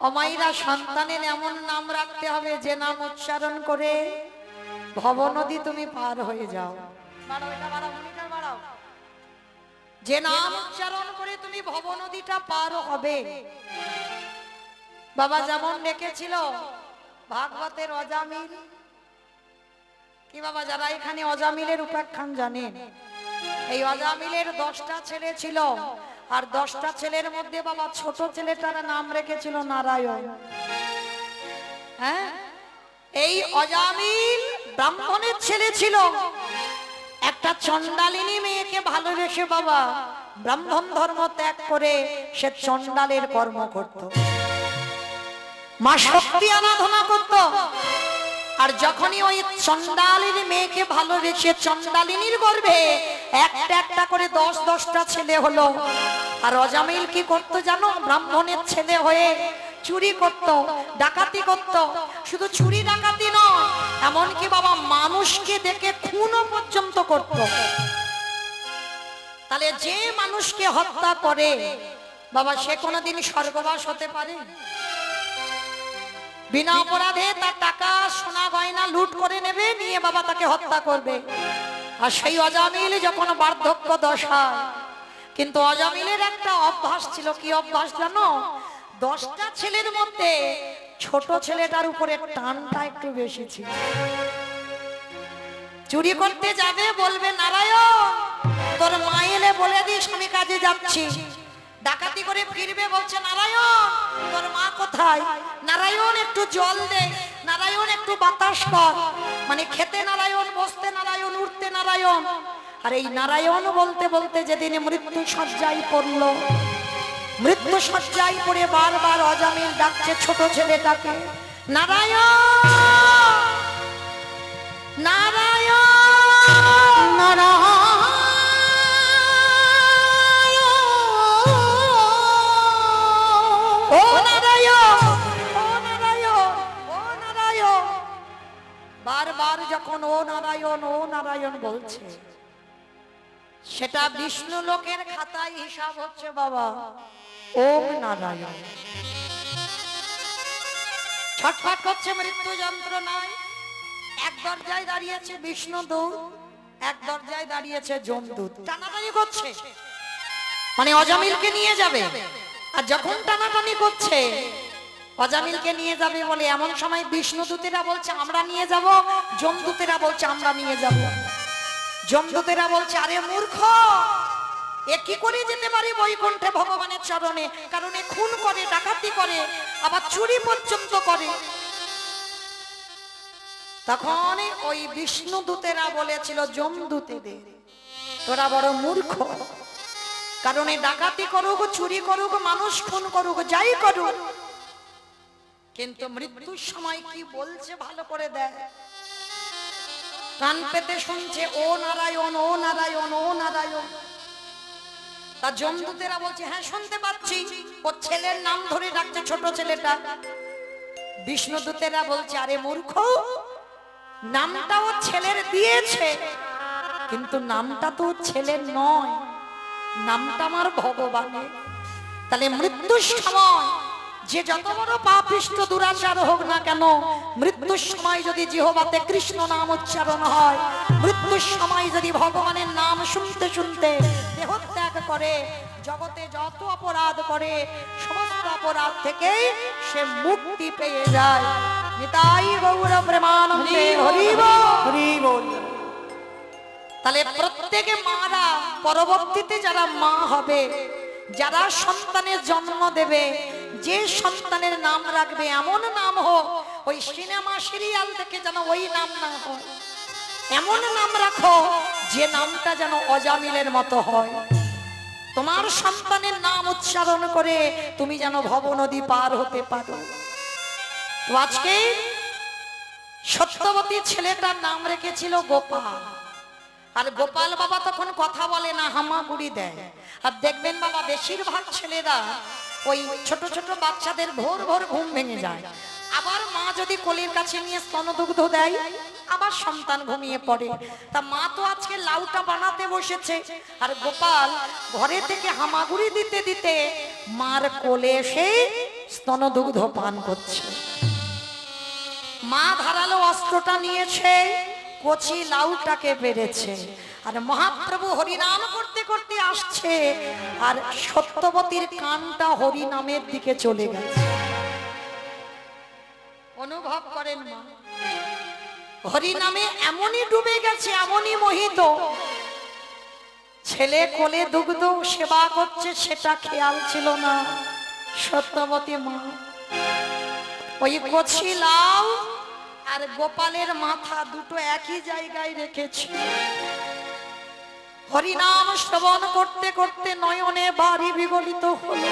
অমাইরা সন্তানের এমন নাম রাখতে হবে যে নাম উচ্চারণ করে ভব নদী তুমি পার হয়ে যাও। যে নাম উচ্চারণ করে তুমি ভব নদীটা পার হবে। বাবা যেমন ডেকেছিল ভাগবতের অজামিল, কি বাবা যারা এখানে অজামিলের উপাখ্যান জানেন, এই অজামিলের 10টা ছেলে ছিল, আর 10টা ছেলের মধ্যে বাবা ছোট ছেলেটার নাম রেখেছিল নারায়ণ। হ্যাঁ, এই অজামিল ব্রাহ্মণের ছেলে ছিল, একটা চণ্ডালিনী মেয়েকে ভালোবেসে বাবা ব্রাহ্মণ ধর্ম ত্যাগ করে সে চণ্ডালের কর্ম করত, মা শক্তি আরাধনা করত। আর যখনই ওই চণ্ডালিনীর মেয়েকে ভালোবেসে চণ্ডালিনীর গর্ভে একটা একটা করে 10-10টা ছেলে হলো। আর অজামিল কি করতো জানো? ব্রাহ্মণের ছেলে হয়ে চুরি করত, ডাকাতি করত। শুধু চুরি ডাকাতি নয়, এমনকি বাবা মানুষকে দেখে খুনও পর্যন্ত করত। তাহলে যে মানুষকে হত্যা করে বাবা সে কোনোদিন স্বর্গবাস হতে পারে? বিনা অপরাধে তার টাকা সোনা গয়না লুট করে নেবে, নিয়ে বাবা তাকে হত্যা করবে। আর সেই অজামিল যখন বার্ধক্য দশা, কিন্তু অজামিলের একটা অভ্যাস ছিল। কি অভ্যাস জানো? 10টা ছেলের মধ্যে ছোট ছেলেটার উপরে টানটা একটু বেশি ছিল। চুরি করতে যাবে, বলবে নারায়ণ তোর মা এলে বলে দিস আমি কাজে যাচ্ছি। ডাকাতি করে ফিরবে, বলছে নারায়ণ তোর মা কোথায়? নারায়ণ একটু জল দে, নারায়ণ একটু বাতাস কর। মানে খেতে নারায়ণ, বসতে নারায়ণ, উঠতে নারায়ণ। আর এই নারায়ণ বলতে বলতে যেদিন মৃত্যু শয্যায় পড়লো, মৃত্যু শয্যায় পড়ে বারবার অজামিল ডাকছে ছোট ছেলেটাকে, নারায়ণ নারায়ণ নারায়ণ। ও নারায়ণ, ও নারায়ণ, ও নারায়ণ। বারবার যখন ও নারায়ণ, ও নারায়ণ বলছে, সেটা বিষ্ণু লোকের খাতায় হিসাব হচ্ছে বাবা ওম নারায়ণ। ছটফট করছে মৃত্যু যন্ত্রণায়। এক দরজায় দাঁড়িয়েছে বিষ্ণুদূত, এক দরজায় দাঁড়িয়েছে যমদূত। টানাটানি করছে, মানে অজামিলকে নিয়ে যাবে। আর যখন টানাটানি করছে অজামিলকে নিয়ে যাবে বলে, এমন সময় বিষ্ণুদূতেরা বলছে আমরা নিয়ে যাব, যমদূতেরা বলছে আমরা নিয়ে যাব। যমদূতেরা বলছে আরে মূর্খ, এ কি করে যেতে পারে বৈকুণ্ঠে ভগবানের চরণে? কারণ এ খুন করে, ডাকাতি করে, আবার চুরি পর্যন্ত করে। তখন ওই বিষ্ণুদূতেরা বলেছিল যমদূতেদের, তোরা বড় মূর্খ, কারণ এ ডাকাতি করুক, চুরি করুক, মানুষ খুন করুক, যাই করুক, কিন্তু মৃত্যুর সময় কি বলছে ভালো করে দেয়। কান পেতে শুনছে ও নারায়ণ, ও নারায়ণ, ও নারায়ণ। তা যমদূতেরা বলছে হ্যাঁ শুনতে পাচ্ছি, ও ছেলের নাম ধরে ডাকছে ছোট ছেলেটা। বিষ্ণুদূতেরা বলছে আরে মূর্খ, নামটা ও ছেলের দিয়েছে, কিন্তু নামটা তো ছেলের নয়, নামটা আমার ভগবানের। তাহলে মৃত্যুর সময় যে যত বড় পাপিষ্ট দুরাচার হোক না কেন, মৃত্যুর সময় যদি জিহ্বাতে কৃষ্ণ নাম উচ্চারণ হয়, মৃত্যুর সময় যদি ভগবানের নাম শুনতে শুনতে দেহত্যাগ করে, জগতে যত অপরাধ করে সমস্ত অপরাধ থেকে সে মুক্তি পেয়ে যায়। নিতাই গৌর প্রেমানন্দে হরি বল, হরি বল। তাহলে প্রত্যেকে মারা পরবর্তীতে যারা মা হবে, যারা সন্তানের জন্ম দেবে, যে সন্তানের নাম রাখবে এমন নাম হোক ওই সিনেমা সিরিয়াল থেকে যেন ওই নাম না হয়। এমন নাম রাখো যে নামটা যেন অজামিলের মতো হয়। তোমার সন্তানের নাম উচ্চারণ করে তুমি যেন ভব নদী পার হতে পারো। তো আজকে সত্যবতী ছেলেটার নাম রেখেছিল গোপাল। আর গোপাল বাবা তখন কথা বলে না, হামাগুড়ি দেয়। আর দেখবেন বাবা বেশিরভাগ ছেলেরা ওই ছোট ছোট বাচ্চাদের ভোর ভোর ঘুম ভেঙে যায়, আবার মা যদি কোলের কাছে নিয়ে স্তনদুগ্ধ দেয় আবার সন্তান ঘুমিয়ে পড়ে। তা মা তো আজকে লাউটা বানাতে বসেছে, আর গোপাল ঘরে থেকে হামাগুড়ি দিতে দিতে মার কোলে এসে স্তন দুগ্ধ পান করছে। মা ধারালো অস্ত্রটা নিয়েছে, কচি লাউটাকে পেরেছে, আর মহাপ্রভু হরিনাম করতে করতে আসছে, আর সত্যবতীর কানটা হরিনামের দিকে চলে গেছে। অনুভব করেন মা, হরিনামে এমনই ডুবে গেছে, এমনই মোহিত। ছেলে কোলে দুগ্ধ সেবা করছে, সেটা খেয়াল ছিল না সত্যবতী মা। ওই কচি লাউ আর গোপালের মাথা দুটো একই জায়গায় রেখেছি। হরিনাম শ্রবণ করতে করতে নয়নে বাড়ি বিগলিত হলো।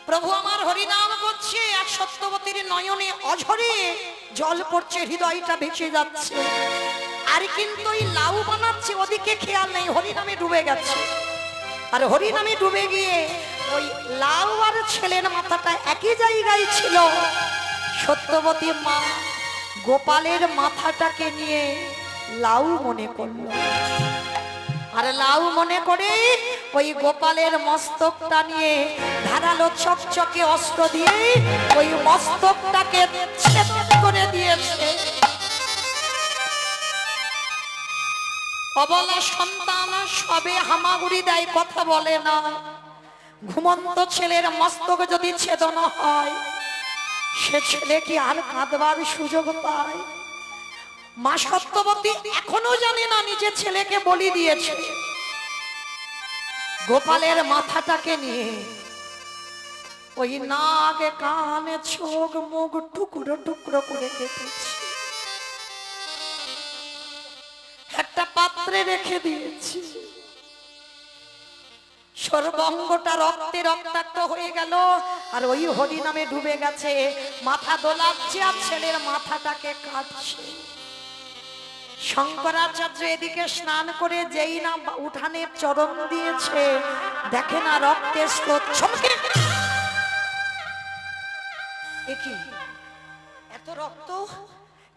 প্রভু আমার হরিনাম করছে, আর সত্যবতীর নয়নে অঝরে জল পড়ছে, হৃদয়টা ভেসে যাচ্ছে। আর কিন্তু ওই লাউ বানাচ্ছে, ওদিকে খেয়াল নেই, হরিনামে ডুবে গেছে। আর হরিনামে ডুবে গিয়ে ওই লাউ আর ছেলের মাথাটা একই জায়গায় ছিল। সত্যবতী মা গোপালের মাথাটাকে নিয়ে লাউ মনে করল, আর লাউ মনে করে ওই গোপালের মস্তকটা নিয়ে ধারালো চকচকে অস্ত্র দিয়ে ওই মস্তকটাকে ছেদ করে দিয়েছে। অবলা সন্তান সবে হামাগুড়ি দেয়, কথা বলে না। ঘুমন্ত ছেলের মস্তক যদি ছেদন হয়, সে ছেলে কি আর কাঁদবার সুযোগ পায়? মা সত্যবতী এখনো জানে না নিজের ছেলেকে বলি দিয়েছে। গোপালের মাথাটাকে নিয়ে ওই নাক কানে চোখ মুখ টুকরো টুকরো করে কেটেছে, একটা পাত্রে রেখে দিয়েছি। সর্বঙ্গটা রক্তে রক্তাক্ত হয়ে গেল, আর ওই হরি নামে ডুবে গেছে। মাথা দোলাচ্ছে আর ছেলের মাথাটাকে কাটছে। শঙ্করাচার্য এদিকে স্নান করে যেই না উঠানে চরণ দিয়েছে, দেখে না রক্তের স্রোত ছমকে। এত রক্ত,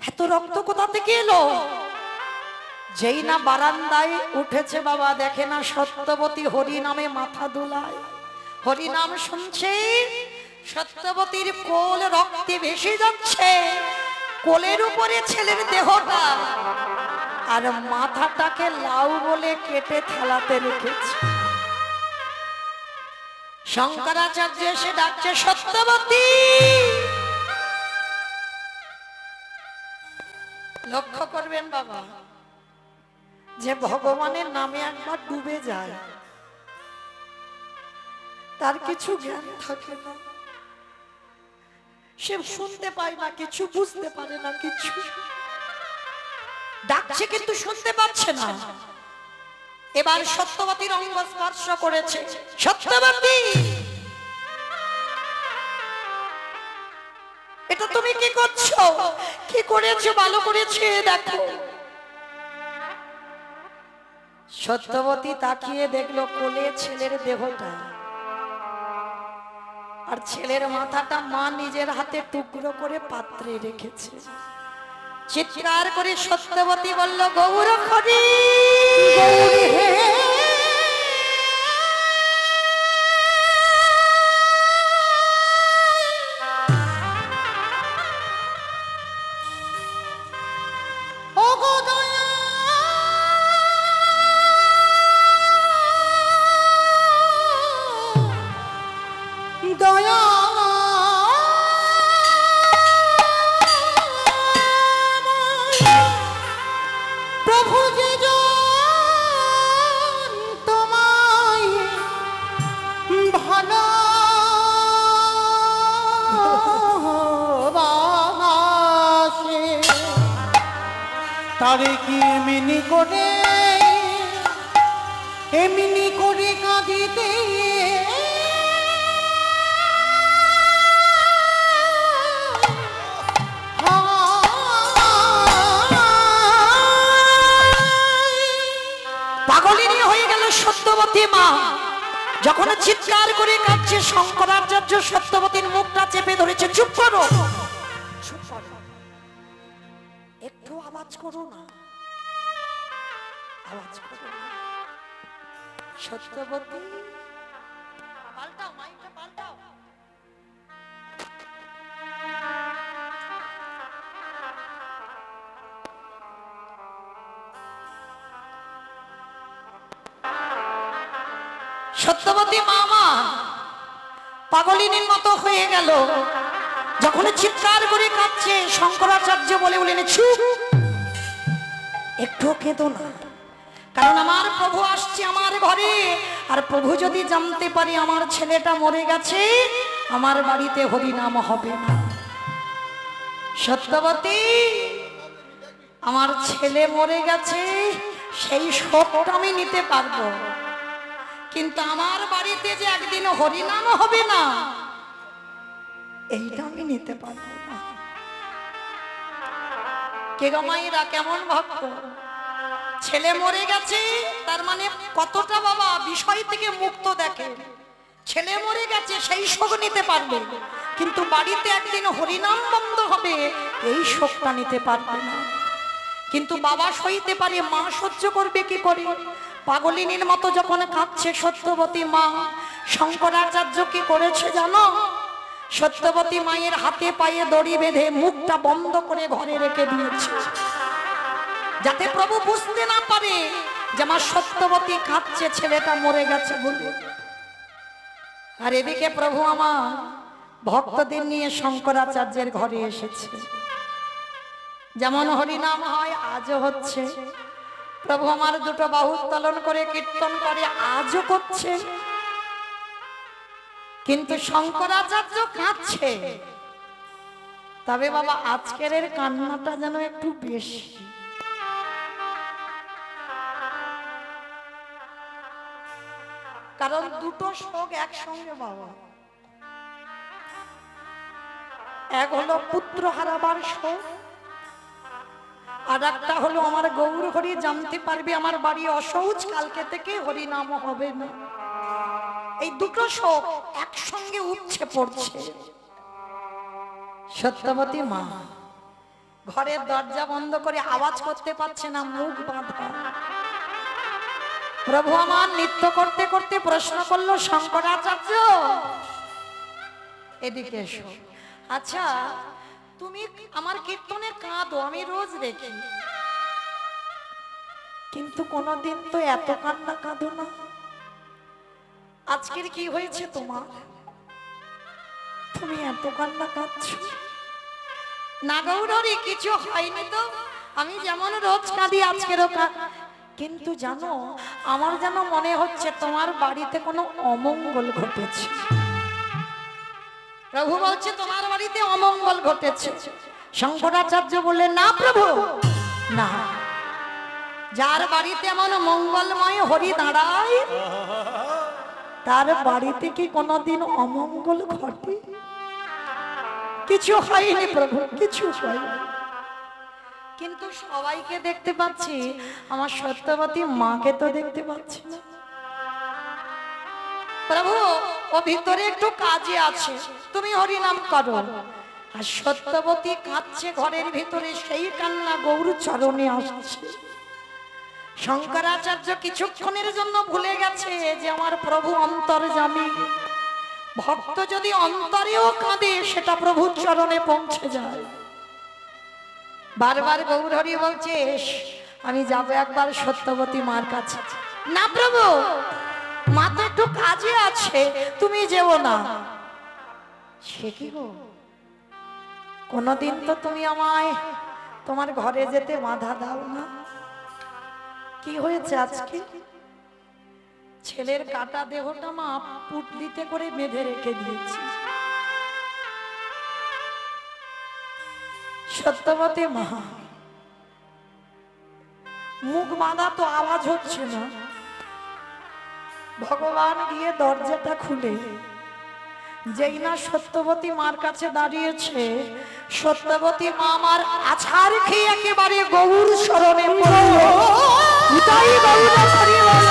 এত রক্ত কোথা থেকে এলো? যেই না বারান্দায় উঠেছে বাবা, দেখে না সত্যবতী হরি নামে মাথা দুলায়, হরি নাম শুনছে। সত্যবতীর কোল রক্তে ভেসে যাচ্ছে, কোলের উপরে ছেলের দেহটা, আর মাথাটাকে লাউ বলে কেটে থালাতে রেখেছে। শঙ্করাচার্য এসে ডাকছে, সত্যবতী। লক্ষ্য করবেন বাবা, যে ভগবানের নামে একবার ডুবে যায়, তার কিছু জ্ঞান থাকে না, সে শুনতে পায় না কিছু, বুঝতে পারে না কিছু। ডাকছে কিন্তু শুনতে পাচ্ছে না। এবার সত্যবতীর অঙ্গ স্পর্শ করেছে। সত্যবতী, এটা তুমি কি করছো? কি করেছো? ভালো করেছে দেখো। সত্যবতী তাকিয়ে দেখলো কোলে ছেলের দেহটা, আর ছেলের মাথাটা মা নিজের হাতে টুকরো করে পাত্রে রেখেছে। চিৎকার করে সত্যবতী বলল, গৌর হরি, গৌরী হে। তারে কি এমনি করে কাঁদিতে পাগলিনী হয়ে গেল সত্যবতী মা। যখন চিৎকার করে কাঁদছে, শঙ্করাচার্য সত্যবতীর মুখটা চেপে ধরেছে। চুপ করো, একটু আওয়াজ করো না, আওয়াজ করো না। সত্যবতী, পাল্টাও, মাইকটা পাল্টাও। সত্যবতী মামা পাগলিনীর মতো হয়ে গেল। যখন চিৎকার করে কাঁদছে, শঙ্করাচার্য বলে উঠলেন, চুপ, একটু কেঁদো না, কারণ আমার প্রভু আসছে আমার ঘরে, আর প্রভু যদি জানতে পারে আমার ছেলেটা মরে গেছে, আমার বাড়িতে হরিনাম হবে না। সত্যবতী, আমার ছেলে মরে গেছে, সেই শোকটা আমি নিতে পারবো, কিন্তু আমার বাড়িতে যে একদিন হরিনাম হবে না, এইটা আমি নিতে পারবো না। কে গো মায়েরা, কেমন ভক্ত? ছেলে মরে গেছে, তার মানে কতটা বাবা বিষয় থেকে মুক্ত দেখে। ছেলে মরে গেছে সেই শোক নিতে পারবে, কিন্তু বাড়িতে একদিন হরিনাম বন্ধ হবে, এই শোকটা নিতে পারবে না। কিন্তু বাবা সইতে পারে, মা সহ্য করবে কি করে? পাগলিনীর মতো যখন কাঁদছে সত্যবতী মা, শঙ্করাচার্য কি করেছে জানো? সত্যবতী মায়ের হাতে পায়ে দড়ি বেঁধে মুখটা বন্ধ করে ঘরে রেখে দিয়েছে, যাতে প্রভু বুঝতে না পারে যে আমার সত্যবতী কাঁদছে, ছেলেটা মরে গেছে বলে। আর এদিকে প্রভু আমার ভক্তদের নিয়ে শঙ্করাচার্যের ঘরে এসেছে। যেমন হরিনাম হয় আজও হচ্ছে, প্রভু আমার দুটো বাহু উত্তোলন করে কীর্তন করে আজও করছে, কিন্তু শঙ্করাচার্য কাঁদছে। তবে বাবা আজকের এর কান্নাটা যেন একটু বেশি। কারণ দুটো শোক একসঙ্গে বাবা, এক হলো পুত্র হারাবার শোক, আর একটা হলো আমার গৌর হরি জানতে পারবে আমার বাড়ি অসৌচ, কালকে থেকে হরিনাম হবে না। এই দুটো শোক একসঙ্গে উঠছে পড়ছে। সত্যবতী মা ঘরের দরজা বন্ধ করে আওয়াজ করতে পারছে না, মুখ বাঁধা। প্রভু আমার নৃত্য করতে করতে প্রশ্ন করলো, শঙ্করাচার্য এদিকে এসো। আচ্ছা, তুমি আমার কীর্তনে কাঁদো, আমি রোজ দেখি, কিন্তু কোনদিন তো এত কান্না কাঁদো না, আজকের কি হয়েছে তোমার? তুমি এত কান্না কাঁদছো? না গৌরী, কিছু হয়নি তো, আমি যেমন রোজ কাঁদি আজকেরও কিন্তু জানো, আমার যেন মনে হচ্ছে তোমার বাড়িতে কোনো অমঙ্গল ঘটেছে। প্রভু বলছে তোমার বাড়িতে অমঙ্গল ঘটেছে। শঙ্করাচার্য বললেন, না প্রভু, না, যার বাড়িতে এমন মঙ্গলময় হরি দাঁড়ায়, তার বাড়িতে কি কোনোদিন অমঙ্গল ঘটে? কিছু হয়নি প্রভু, কিছু হয়নি, কিন্তু সবাইকে দেখতে পাচ্ছি, আমার সত্যবতী মাকে তো দেখতে পাচ্ছি না। প্রভু, ও ভিতরে একটু কাজে আছে, তুমি হরিনাম করো। আর সত্যবতী কাঁদছে ঘরের ভিতরে, সেই কান্না গৌর চরণে আসছে। শঙ্করাচার্য কিছুক্ষণের জন্য ভুলে গেছে যে আমার প্রভু অন্তর্যামী, ভক্ত যদি অন্তরেও কাঁদে সেটা প্রভুর চরণে পৌঁছে যায়। বারবার গৌর হরি বলছে, আমি যাবো একবার সত্যবতী মার কাছে। না প্রভু, মা তো একটু কাজে আছে, তুমি যেও না। সে কি গো, কোনদিন তো তুমি আমায় তোমার ঘরে যেতে বাধা দাও না, কি হয়েছে আজকে? ছেলের কাটা দেহটা মা পুটলিতে করে বেঁধে রেখে দিয়েছি। সত্যবতী মা, মুখ বাঁধা তো আওয়াজ হচ্ছে না। ভগবান গিয়ে দরজাটা খুলে যেই না সত্যবতী মার কাছে দাঁড়িয়েছে, সত্যবতী মা আমার আছাড় খেয়ে একেবারে গৌর শরণে পড়ল। তাই গৌর হরি বল,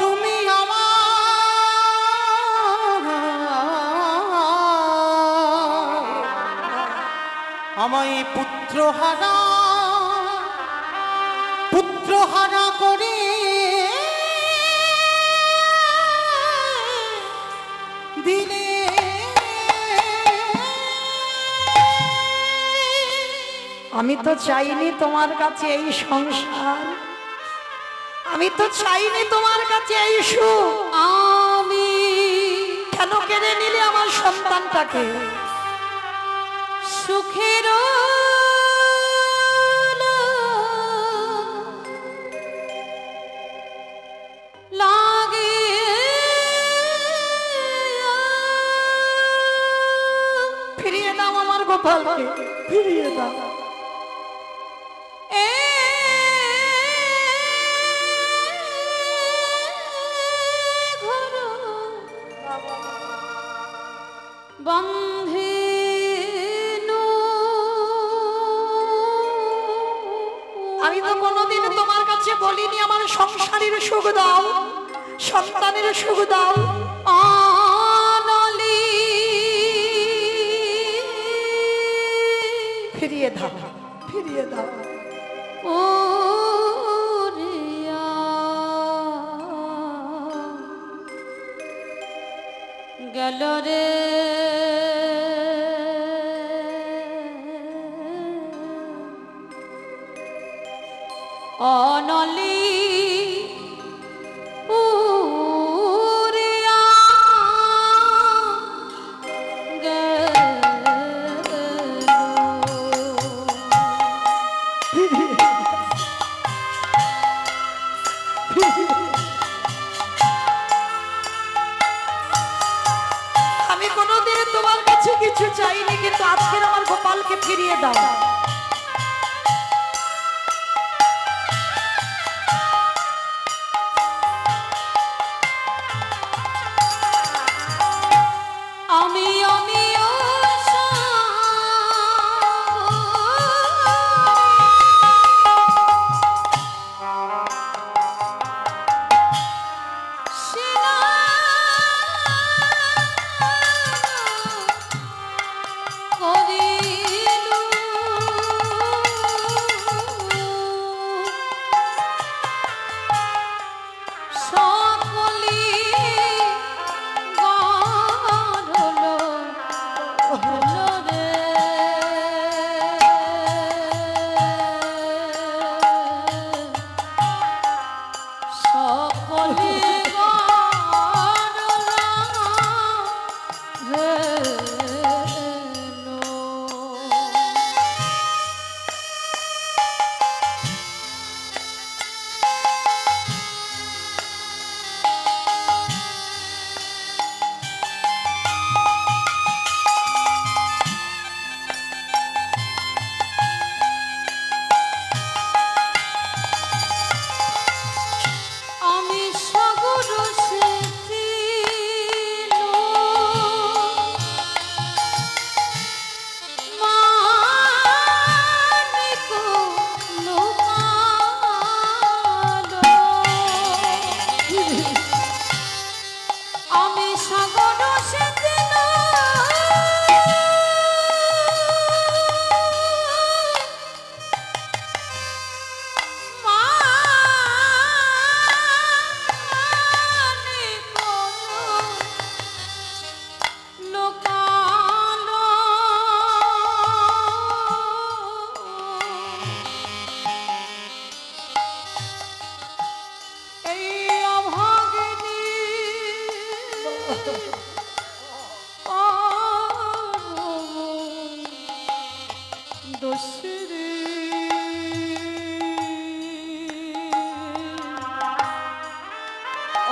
তুমি আমায় পুত্র হারা করে দিলে আমি তো চাইনি তোমার কাছে এই সংসার, আমি তো চাইনি তোমার কাছে এই সুখ। আমি কেন কেড়ে নিলে আমার সন্তানটাকে? সুখের লাগে ফিরিয়ে দাও আমার গোপালকে, ফিরিয়ে দাও। এ ঘর বন্ধিনু। আমি তো কোনোদিন তোমার কাছে বলিনি আমার সংসারের সুখ দাও, সন্তানের সুখ দাও। অনলি ফিরিয়ে দাও, ফিরিয়ে দাও। ওরিয়া গেল রে অনলি উড়িয়া আমি কোনোদিন তোমার কাছে কিছু চাইনি, কিন্তু আজকের আমার গোপালকে ফিরিয়ে দাও। আমি আমিও সকলি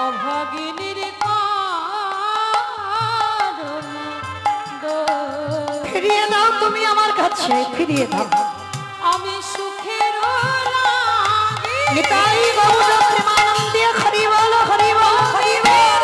অভাগিনীর কারণ ফিরিয়ে দাও তুমি আমার কাছে, ফিরিয়ে দাও। আমি সুখের লাগে নিতাই গৌর প্রেমানন্দে হরি বল, হরি বল, হরি বল।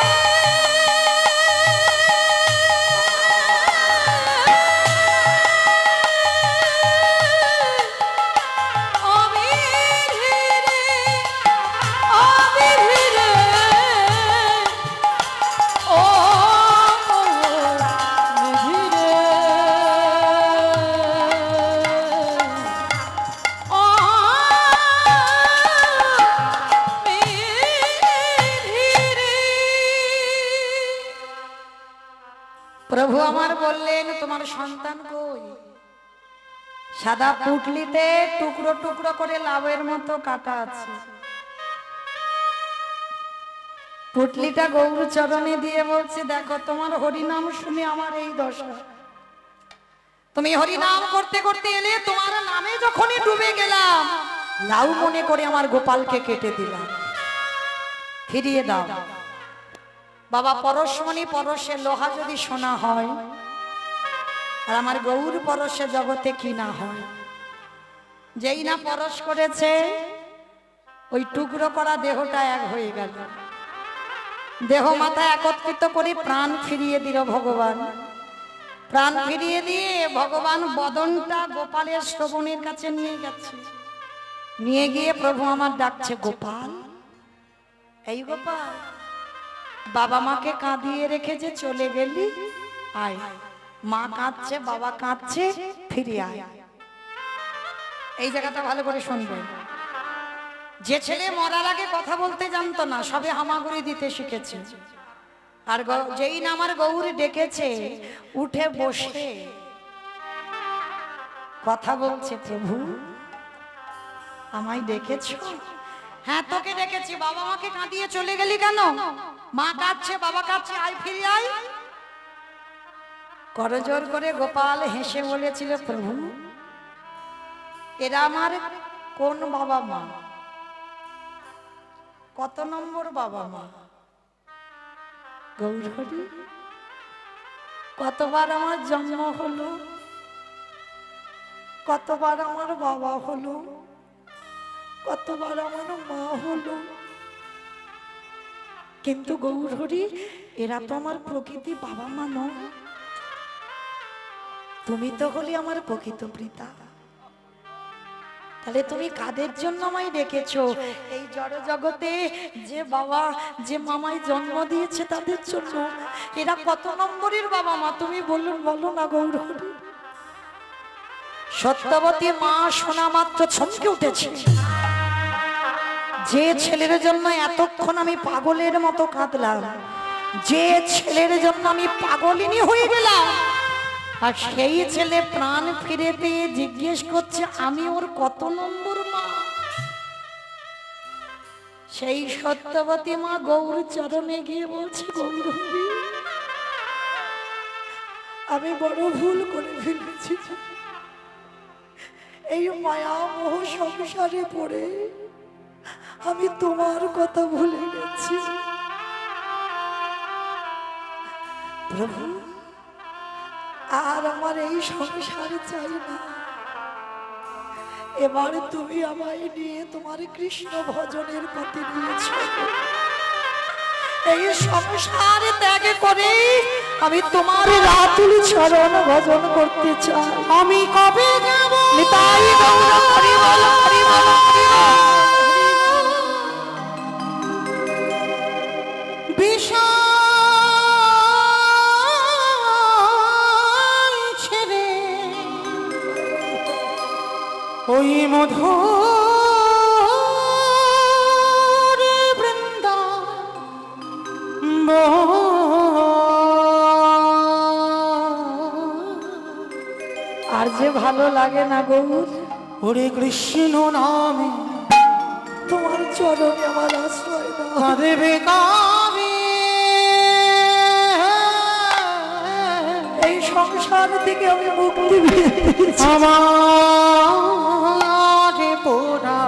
প্রভু আমার বললেন তোমার সন্তান কই? সাদা পুটলিতে টুকরো টুকরো করে লাউয়ের মতো কাটা আছে। পুটলিটা গৌর চরণে দিয়ে বলছে, দেখো তোমার হরিনাম শুনে আমার এই দশা। তুমি হরিনাম করতে করতে এলে, তোমার নামে যখনই ডুবে গেলাম, লাউ মনে করে আমার গোপালকে কেটে দিলাম, ফিরিয়ে দাও। বাবা পরশমণি পরশে লোহা যদি সোনা হয়, আর আমার গৌর পরশে জগতে কি না হয়। যেই না পরশ করেছে, ওই টুকরো করা দেহটা এক হয়ে গেল। দেহ মাথা একত্রিত করে প্রাণ ফিরিয়ে দিল ভগবান। প্রাণ ফিরিয়ে দিয়ে ভগবান বদনটা গোপালের শ্রবণের কাছে নিয়ে গেছে। নিয়ে গিয়ে প্রভু আমার ডাকছে, গোপাল, এই গোপাল, বাবা মাকে কাঁদিয়ে রেখে যে চলে গেলি, আয়। মা কাঁদছে, বাবা কাঁদছে, ফিরে আয়। এই জায়গাটা ভালো করে শুনবেন। যে ছেলে মরার আগে কথা বলতে জানতো না, সবে হামাগুড়ি দিতে শিখেছে। আর যেই না আমার গৌর ডেকেছে, উঠে বসে কথা বলছে, প্রভু আমায় ডেকেছো? হ্যাঁ তোকে ডেকেছি। বাবা মাকে কাঁদিয়ে চলে গেলি কেন? মা কাঁদছে, বাবা কাঁদছে, আয় ফিরে আয়। করজোর করে গোপাল হেসে বলেছিল, প্রভু এরা আমার কোন বাবা মা? কত নম্বর বাবা মা? গৌরহরি, কতবার আমার জন্ম হলো, কতবার আমার বাবা হলো, কতবার আমার মা হলো, কিন্তু গৌরহরি এরা তো আমার প্রকৃতি বাবা মা নয়। তুমি তো হলি আমার প্রকৃত পিতা। তাহলে তুমি কাদের জন্য আমায় ডেকেছো? এই জড় জগতে যে বাবা যে মামায় জন্ম দিয়েছে তাদের জন্য। এরা কত নম্বরের বাবা মা তুমি বলুন, বলো না গৌরহরি। সত্যবতী মা শোনা মাত্র চমকে উঠেছে। যে ছেলের জন্য এতক্ষণ আমি পাগলের মতো কাঁদলাম, যে ছেলের জন্য আমি পাগলিনী হয়ে গেলাম, আর সেই ছেলে প্রাণ ফিরে পেয়ে জিজ্ঞেস করছে আমি ওর কত নম্বর মা। সেই সত্যবতী মা গৌর চরণে গিয়ে বলছে, গৌরহরি আমি বড় ভুল করে ফেলেছি। এই মায়া মোহ সংসারে পড়ে আমি তোমার কথা ভুলে গেছি। প্রভু আর আমার এই সংসার চাই না। এবার তুমি আমায় নিয়ে তোমার কৃষ্ণ ভজনের পথে নিয়েছ। এই সংসার ত্যাগ করে আমি তোমার রাতুল চরণ ভজন করতে চাই। আমি কবে যাব? নিতাই গৌর হরি বল, হরি বল, হরি বল। বিষয় ছেড়ে ওই মধুর বৃন্দাবন, আর যে ভালো লাগে না গৌর, ওরে কৃষ্ণ নামে তোমার চরণে আমার আশ্রয় দাও। কাঁদবে কাবে এই সংসার থেকে আমি মুক্তি পেয়েছি। আমার পোড়া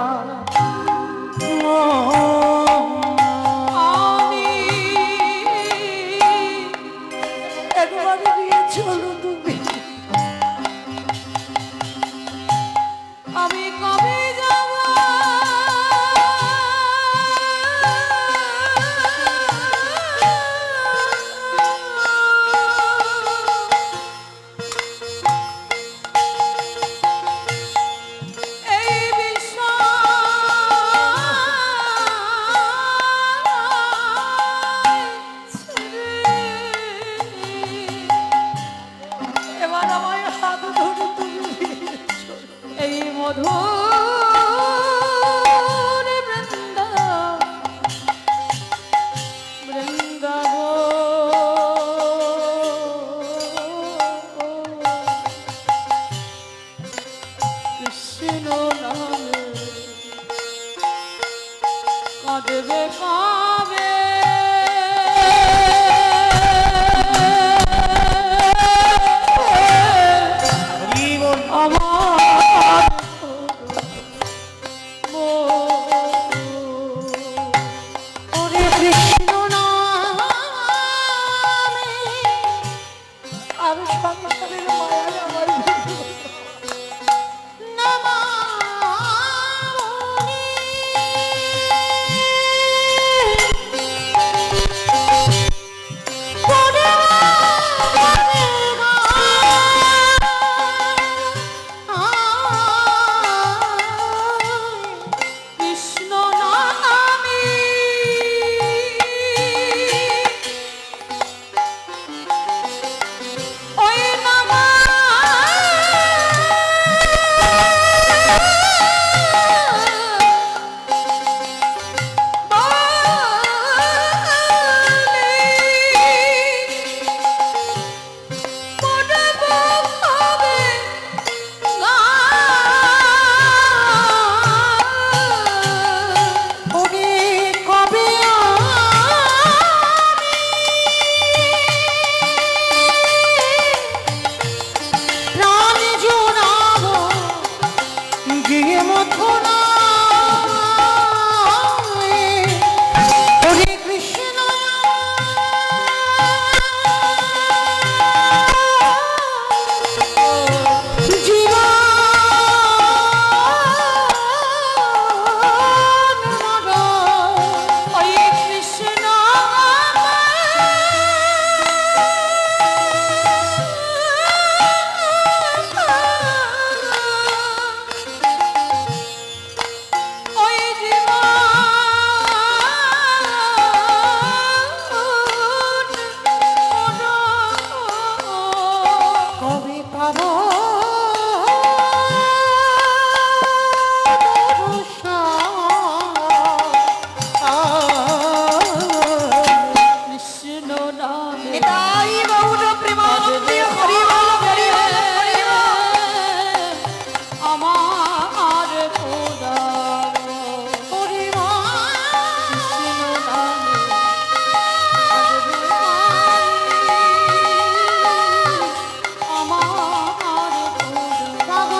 একবার নিয়ে চলো তুমি। আমি কবে যাব? এই এবার আমায় হাত ধরে তুমি নিয়ে চলো। এই মধুর বৃন্দাবন আর সংসারের মায়ায় আমার কৃষ্ণ নামে ওই নামা ওরে কবে প্রাণ জোড়াবো গিয়ে মথুরা ওরে কৃষ্ণ ওই কৃষ্ণ ওই জীবন কবে পাবো কৃষ্ণ নামে নিতাই গৌর প্রেমানন্দে হরি বল হরি বল হরি বল। আমার খোদা কৃষ্ণ নামে আমার খোদা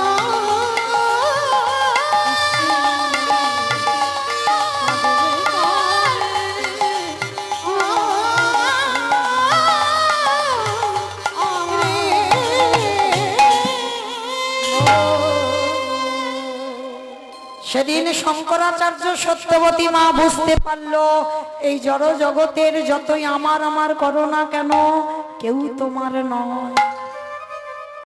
সেদিন শঙ্করাচার্য সত্যবতী মা বুঝতে পারলো এই জড় জগতের যতই আমার আমার করো না কেন কেউ তোমার নয়।